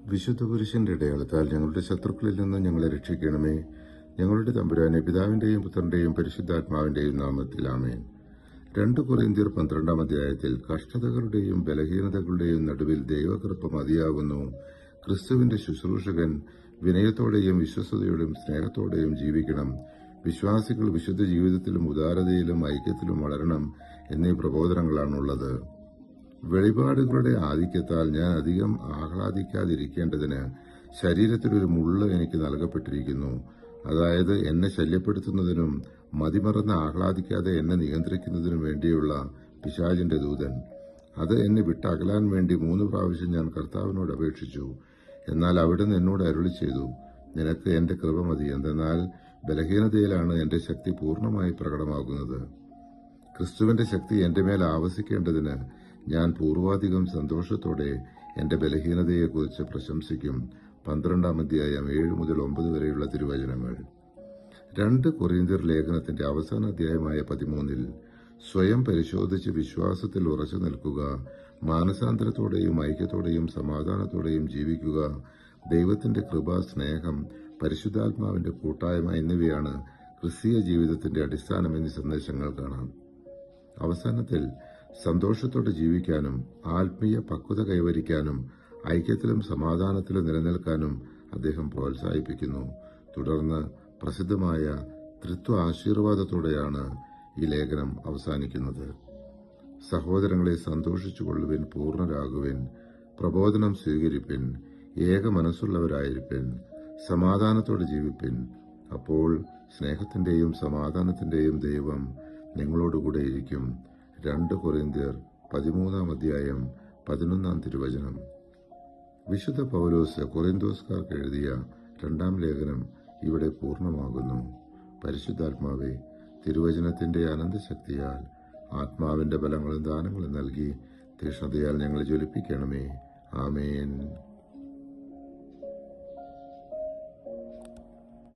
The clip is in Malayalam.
വിശുദ്ധ പുരുഷന്റെ അടയാളത്താൽ ഞങ്ങളുടെ ശത്രുക്കളിൽ നിന്ന് ഞങ്ങളെ രക്ഷിക്കണമേ. ഞങ്ങളുടെ തമ്പുരാനെ, പിതാവിന്റെയും പുത്രന്റെയും പരിശുദ്ധാത്മാവിന്റെയും നാമത്തിൽ ആമേൻ. 2 കൊരിന്ത്യർ 12-ാം അധ്യായത്തിൽ കഷ്ടതകളുടെയും ബലഹീനതകളുടെയും നടുവിൽ ദൈവകൃപ മതിയാകുന്നു. ക്രിസ്തുവിന്റെ ശുശ്രൂഷകൻ വിനയത്തോടെയും വിശ്വസ്തയോടെയും സ്നേഹത്തോടെയും ജീവിക്കണം. വിശ്വാസികൾ വിശുദ്ധ ജീവിതത്തിലും ഉദാരതയിലും ഐക്യത്തിലും വളരണം എന്നീ പ്രബോധനങ്ങളാണുള്ളത്. വെളിപാടുകളുടെ ആധിക്യത്താൽ ഞാൻ അധികം ആഹ്ലാദിക്കാതിരിക്കേണ്ടതിന് ശരീരത്തിലൊരു മുള്ള് എനിക്ക് നൽകപ്പെട്ടിരിക്കുന്നു. അതായത് എന്നെ ശല്യപ്പെടുത്തുന്നതിനും മതിമറന്ന് ആഹ്ലാദിക്കാതെ എന്നെ നിയന്ത്രിക്കുന്നതിനും വേണ്ടിയുള്ള പിശാചിന്റെ ദൂതൻ. അത് എന്നെ വിട്ടകലാൻ വേണ്ടി 3 പ്രാവശ്യം ഞാൻ കർത്താവിനോട് അപേക്ഷിച്ചു. എന്നാൽ അവിടുന്ന് എന്നോട് അരുളി ചെയ്തു, നിനക്ക് എന്റെ കൃപ മതി, എന്തെന്നാൽ ബലഹീനതയിലാണ് എന്റെ ശക്തി പൂർണ്ണമായി പ്രകടമാകുന്നത്. ക്രിസ്തുവിന്റെ ശക്തി എന്റെ മേൽ ആവസിക്കേണ്ടതിന് ഞാൻ പൂർവാധികം സന്തോഷത്തോടെ എന്റെ ബലഹീനതയെക്കുറിച്ച് പ്രശംസിക്കും. 12-ാം അധ്യായം 7 മുതൽ 9 വരെയുള്ള തിരുവചനങ്ങൾ. 2 കൊരിന്ത്യർ ലേഖനത്തിന്റെ അവസാന അധ്യായമായ 13-ൽ സ്വയം പരിശോധിച്ച് വിശ്വാസത്തിൽ ഉറച്ചു നിൽക്കുക, മാനസാന്തരത്തോടെയും ഐക്യത്തോടെയും സമാധാനത്തോടെയും ജീവിക്കുക, ദൈവത്തിന്റെ കൃപ, സ്നേഹം, പരിശുദ്ധാത്മാവിന്റെ കൂട്ടായ്മ എന്നിവയാണ് ക്രിസ്തീയ ജീവിതത്തിന്റെ അടിസ്ഥാനം എന്നീ സന്ദേശങ്ങൾ കാണാം. അവസാനത്തിൽ സന്തോഷത്തോടെ ജീവിക്കാനും ആത്മീയ പക്വത കൈവരിക്കാനും ഐക്യത്തിലും സമാധാനത്തിലും നിലനിൽക്കാനും അദ്ദേഹം പ്രോത്സാഹിപ്പിക്കുന്നു. തുടർന്ന് പ്രസിദ്ധമായ ത്രിത്വ ആശീർവാദത്തോടെയാണ് ഈ ലേഖനം അവസാനിക്കുന്നത്. സഹോദരങ്ങളെ, സന്തോഷിച്ചുകൊള്ളുവിൻ, പൂർണ്ണരാകുവിൻ, പ്രബോധനം സ്വീകരിപ്പിൻ, ഏക മനസ്സുള്ളവരായിരിപ്പിൻ, സമാധാനത്തോടെ ജീവിപ്പിൻ. അപ്പോൾ സ്നേഹത്തിന്റെയും സമാധാനത്തിന്റെയും ദൈവം നിങ്ങളോടുകൂടെ ഇരിക്കും. 2 കൊരിന്ത്യർ 13-ാം അധ്യായം 11-ാം തിരുവചനം. വിശുദ്ധ പൗലോസ് കൊറിന്തോസ്കാർക്ക് എഴുതിയ 2-ാം ലേഖനം ഇവിടെ പൂർണ്ണമാകുന്നു. പരിശുദ്ധാത്മാവെ, തിരുവചനത്തിന്റെ അനന്തശക്തിയാൽ ആത്മാവിന്റെ ബലങ്ങളും ദാനങ്ങളും നൽകി തീക്ഷ്ണതയാൽ ഞങ്ങളെ ജ്വലിപ്പിക്കണമേ. ആമേൻ.